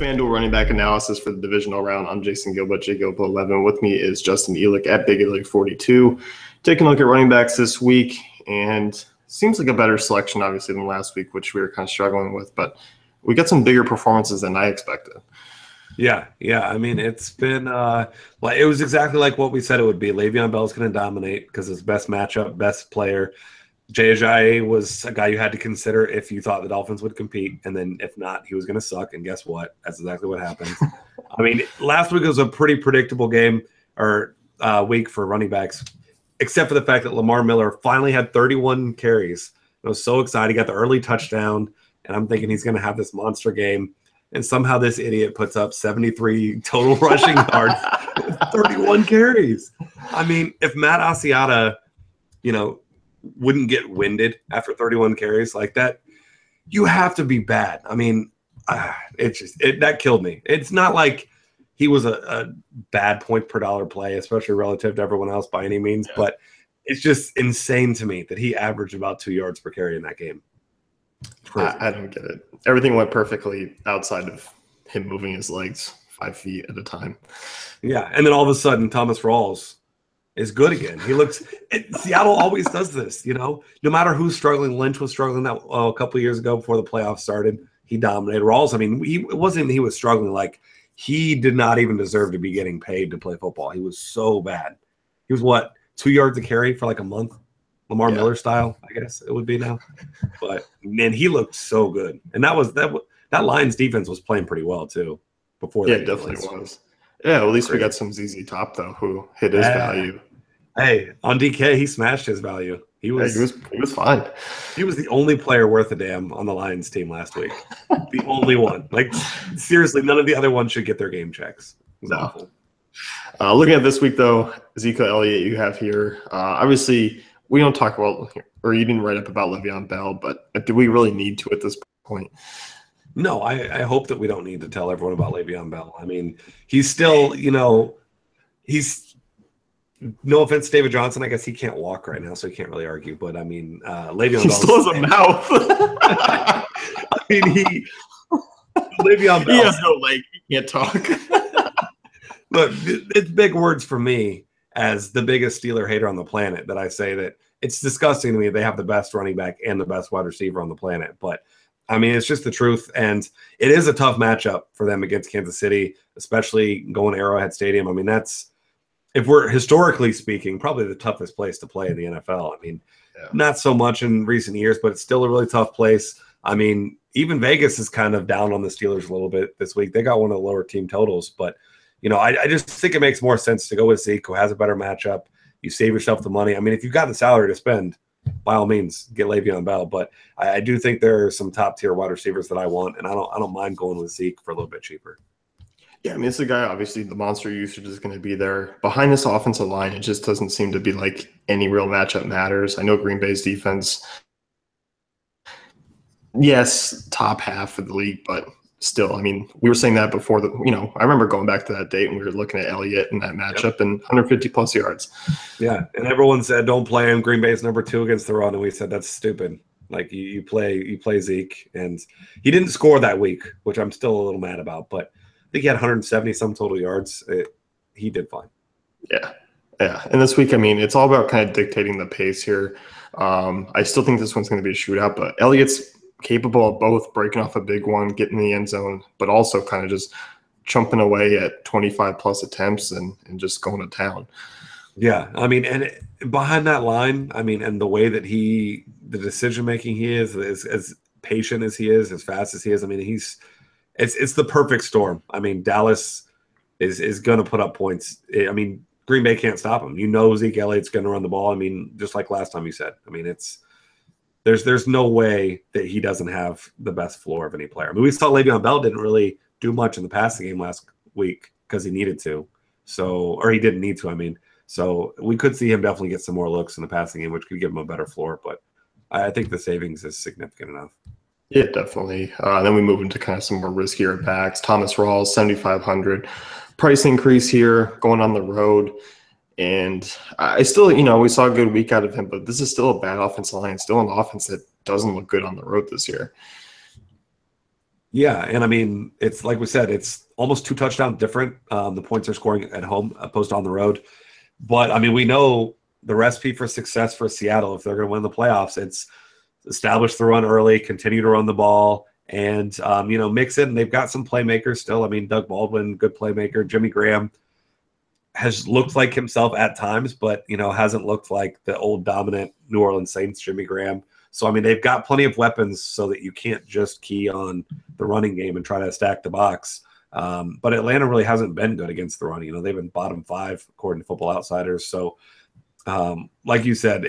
FanDuel running back analysis for the divisional round. I'm Jason Gilbert, JGilbert11. With me is Justin Elick at BigElick42. Taking a look at running backs this week, and seems like a better selection, obviously, than last week, which we were kind of struggling with. But we got some bigger performances than I expected. Yeah. I mean, it's been it was exactly like what we said it would be. Le'Veon Bell's going to dominate because his best matchup, best player. Jay Ajayi was a guy you had to consider if you thought the Dolphins would compete, and then if not, he was going to suck. And guess what? That's exactly what happened. I mean, last week was a pretty predictable game or week for running backs, except for the fact that Lamar Miller finally had 31 carries. I was so excited. He got the early touchdown, and I'm thinking he's going to have this monster game. And somehow this idiot puts up 73 total rushing yards, 31 carries. I mean, if Matt Asiata, wouldn't get winded after 31 carries like that, you have to be bad. I mean, that killed me. It's not like he was a bad point per dollar play, especially relative to everyone else by any means, but it's just insane to me that he averaged about 2 yards per carry in that game. I don't get it. Everything went perfectly outside of him moving his legs 5 feet at a time. Yeah, and then all of a sudden, Thomas Rawls is good again. Seattle always does this, no matter who's struggling. Lynch was struggling a couple of years ago before the playoffs started. He dominated. Rawls, I mean, it wasn't he was struggling. Like, he did not even deserve to be getting paid to play football. He was so bad. He was 2 yards a carry for like a month? Lamar Miller style, I guess it would be now. But man, he looked so good. And that Lions defense was playing pretty well too before that. Yeah, it definitely was. Yeah, at least we got some ZZ Top though, who hit his value. Hey, on DK, he smashed his value. He was fine. He was the only player worth a damn on the Lions team last week. The only one. Like, seriously, none of the other ones should get their game checks. It was awful. Looking at this week though, Ezekiel Elliott you have here. Obviously, we don't talk about, or you didn't write up about Le'Veon Bell, but do we really need to at this point? No, I hope that we don't need to tell everyone about Le'Veon Bell. I mean, he's still, he's no offense to David Johnson. I guess he can't walk right now, so he can't really argue. But I mean, Le'Veon Bell still has a mouth. I mean, Le'Veon Bell. He has no leg. He can't talk. Look, it's big words for me as the biggest Steeler hater on the planet that I say that it's disgusting to me they have the best running back and the best wide receiver on the planet. But, I mean, it's just the truth. And it is a tough matchup for them against Kansas City, especially going to Arrowhead Stadium. I mean, that's, if we're historically speaking, probably the toughest place to play in the NFL. I mean, not so much in recent years, but it's still a really tough place. I mean, even Vegas is kind of down on the Steelers a little bit this week. They got one of the lower team totals, but I just think it makes more sense to go with Zeke, who has a better matchup. You save yourself the money. I mean, if you've got the salary to spend, by all means, get Le'Veon Bell. But I do think there are some top-tier wide receivers that I want, and I don't mind going with Zeke for a little bit cheaper. Yeah, I mean, it's a guy, obviously, the monster usage is going to be there. Behind this offensive line, it just doesn't seem to be like any real matchup matters. I know Green Bay's defense, yes, top half of the league, but still, I mean, we were saying that before I remember going back to that date and we were looking at Elliott in that matchup and 150 plus yards. Yeah. And everyone said, don't play him. Green Bay's number 2 against the run. And we said, that's stupid. Like you play Zeke, and he didn't score that week, which I'm still a little mad about, but I think he had 170 some total yards. He did fine. Yeah. Yeah. And this week, I mean, it's all about kind of dictating the pace here. I still think this one's going to be a shootout, but Elliott's capable of both breaking off a big one, getting in the end zone, but also kind of just chumping away at 25 plus attempts and just going to town. Yeah. I mean, and behind that line, I mean, and the way that the decision making he is, as patient as he is, as fast as he is, I mean, it's the perfect storm. I mean, Dallas is going to put up points. I mean, Green Bay can't stop him. Zeke Elliott's going to run the ball. I mean, just like last time you said. I mean, there's no way that he doesn't have the best floor of any player. I mean, we saw Le'Veon Bell didn't really do much in the passing game last week because he needed to. Or he didn't need to, I mean. So we could see him definitely get some more looks in the passing game, which could give him a better floor. But I think the savings is significant enough. Yeah, definitely. Then we move into kind of some more riskier backs. Thomas Rawls, 7,500. Price increase here, going on the road. And I still, we saw a good week out of him, but this is still a bad offensive line, still an offense that doesn't look good on the road this year. Yeah, and I mean, it's like we said, it's almost 2 touchdowns different. The points they're scoring at home opposed to on the road. But I mean, we know the recipe for success for Seattle, if they're going to win the playoffs, it's establish the run early, continue to run the ball, and mix it. And they've got some playmakers still. I mean, Doug Baldwin, good playmaker. Jimmy Graham has looked like himself at times, but hasn't looked like the old dominant New Orleans Saints Jimmy Graham. So I mean, they've got plenty of weapons so that you can't just key on the running game and try to stack the box. But Atlanta really hasn't been good against the run. They've been bottom 5 according to Football Outsiders. So like you said,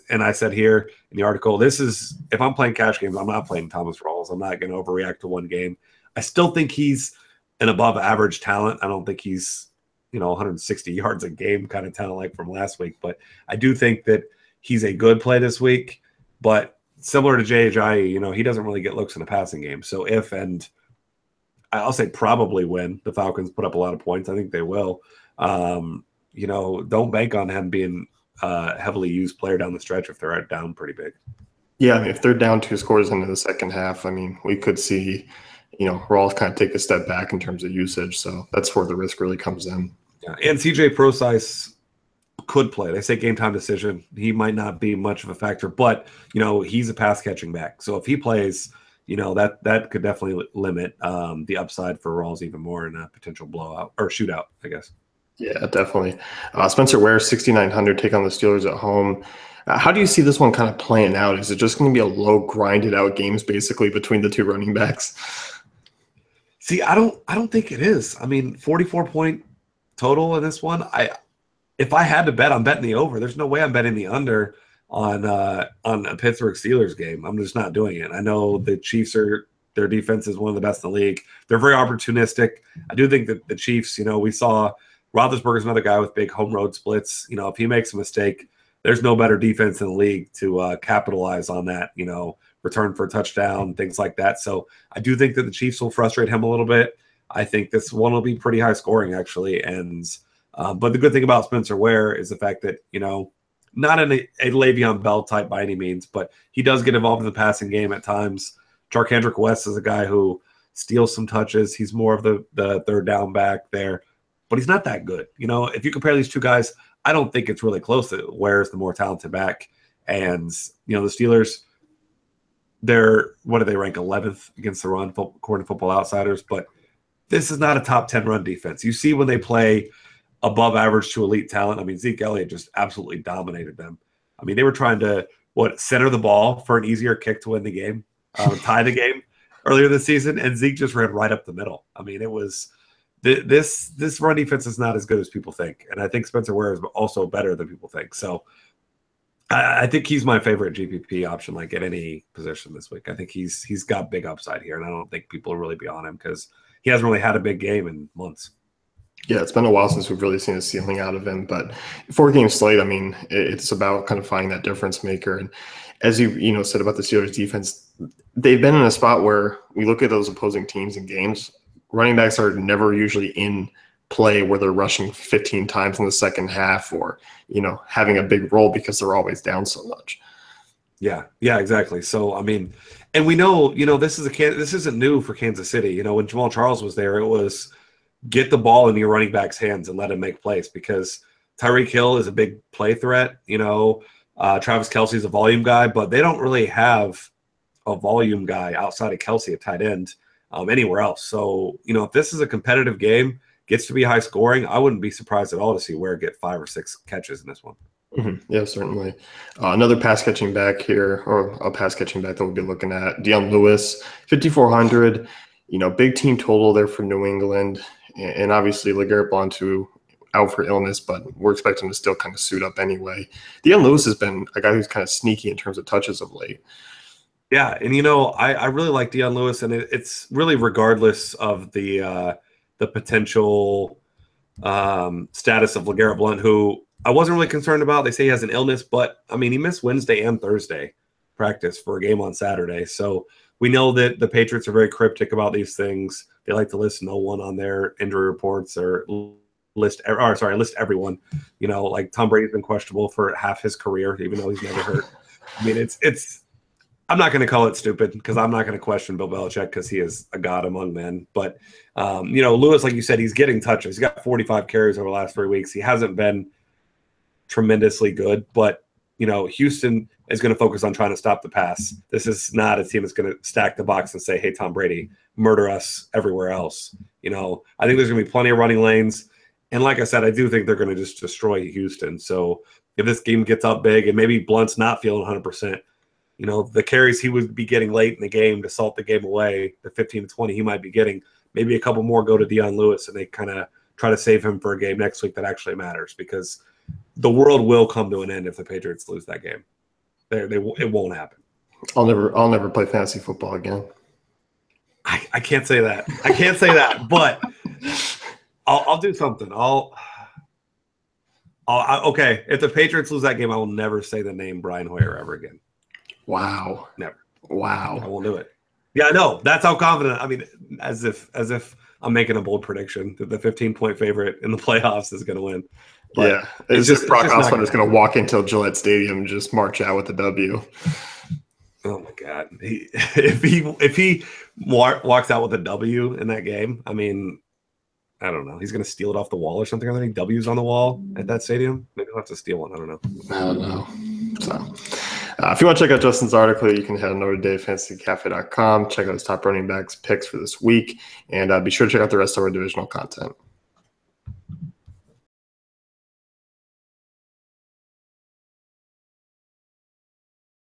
and I said here in the article, this is, if I'm playing cash games, I'm not playing Thomas Rawls. I'm not going to overreact to one game. I still think he's an above average talent. I don't think he's 160 yards a game kind of talent like from last week. But I do think that he's a good play this week. But similar to Jay, he doesn't really get looks in the passing game. So I'll say probably when the Falcons put up a lot of points, I think they will. Don't bank on him being a heavily used player down the stretch if they're down pretty big. Yeah, I mean, if they're down 2 scores into the second half, I mean, we could see, Rawls kind of take a step back in terms of usage. So that's where the risk really comes in. Yeah, and CJ Prosise could play. They say game time decision. He might not be much of a factor, but he's a pass catching back. So if he plays, that could definitely limit the upside for Rawls even more in a potential blowout or shootout, I guess. Yeah, definitely. Spencer Ware, 6,900, take on the Steelers at home. How do you see this one kind of playing out? Is it just going to be a low, grinded out games basically between the two running backs? See, I don't think it is. I mean, 44-point total in this one. If I had to bet, I'm betting the over. There's no way I'm betting the under on a Pittsburgh Steelers game. I'm just not doing it. I know the Chiefs their defense is one of the best in the league. They're very opportunistic. I do think that the Chiefs, we saw Roethlisberger's another guy with big home road splits. If he makes a mistake, there's no better defense in the league to capitalize on that, return for a touchdown, things like that. So I do think that the Chiefs will frustrate him a little bit. I think this one will be pretty high scoring, actually. And but the good thing about Spencer Ware is the fact that, not a Le'Veon Bell type by any means, but he does get involved in the passing game at times. Charkandrick West is a guy who steals some touches. He's more of the third down back there, but he's not that good. If you compare these two guys, I don't think it's really close to Ware's the more talented back. And, the Steelers, what do they rank 11th against the run, according to Football Outsiders? But this is not a top 10 run defense. You see when they play above average to elite talent. I mean, Zeke Elliott just absolutely dominated them. I mean, they were trying to, center the ball for an easier kick to win the game, tie the game earlier this season, and Zeke just ran right up the middle. I mean, it was this run defense is not as good as people think, and I think Spencer Ware is also better than people think. So I think he's my favorite GPP option, like at any position this week. I think he's got big upside here, and I don't think people will really be on him because he hasn't really had a big game in months. Yeah, it's been a while since we've really seen a ceiling out of him, but 4-game slate, I mean, it's about kind of finding that difference maker. And as you said about the Steelers defense, they've been in a spot where we look at those opposing teams and games. Running backs are never usually in play where they're rushing 15 times in the second half or, having a big role because they're always down so much. Yeah, exactly. So, I mean, and we know, this isn't new for Kansas City. When Jamal Charles was there, it was get the ball in your running back's hands and let him make plays because Tyreek Hill is a big play threat. Travis Kelce is a volume guy, but they don't really have a volume guy outside of Kelce at tight end anywhere else. So, if this is a competitive game, gets to be high scoring, I wouldn't be surprised at all to see Ware get 5 or 6 catches in this one. Mm-hmm. Yeah, certainly. Another pass catching back here, or a pass catching back that we'll be looking at, Dion Lewis, 5,400. Big team total there for New England. And obviously, LeGarrette Blount out for illness, but we're expecting him to still kind of suit up anyway. Dion Lewis has been a guy who's kind of sneaky in terms of touches of late. Yeah, and I really like Dion Lewis, and it's really regardless of the potential status of LeGarrette Blount, who I wasn't really concerned about. They say he has an illness, but I mean, he missed Wednesday and Thursday practice for a game on Saturday. So we know that the Patriots are very cryptic about these things. They like to list no one on their injury reports or list everyone. Like Tom Brady's been questionable for half his career, even though he's never hurt. I mean, I'm not going to call it stupid because I'm not going to question Bill Belichick because he is a god among men. But, Lewis, like you said, he's getting touches. He's got 45 carries over the last 3 weeks. He hasn't been tremendously good, but, Houston is going to focus on trying to stop the pass. This is not a team that's going to stack the box and say, hey, Tom Brady, murder us everywhere else. I think there's going to be plenty of running lanes. And like I said, I do think they're going to just destroy Houston. So if this game gets up big and maybe Blunt's not feeling 100%, the carries he would be getting late in the game to salt the game away, the 15 to 20 he might be getting, maybe a couple more go to Dion Lewis and they kind of try to save him for a game next week that actually matters because the world will come to an end if the Patriots lose that game. It won't happen. I'll never play fantasy football again. I can't say that. I can't say that, but I'll do something. Okay. If the Patriots lose that game, I will never say the name Brian Hoyer ever again. Wow. Never. Wow. I won't do it. Yeah, I know. That's how confident. I mean, as if I'm making a bold prediction that the 15-point favorite in the playoffs is going to win. But yeah, it's just Brock Osweiler is going to walk into Gillette Stadium and just march out with the W. Oh my God! If he walks out with a W in that game, I mean, I don't know. He's going to steal it off the wall or something. Are there any W's on the wall at that stadium? Maybe he'll have to steal one. I don't know. So, if you want to check out Justin's article, you can head on over to DaveFantasyCafe.com. Check out his top running backs picks for this week, and be sure to check out the rest of our divisional content.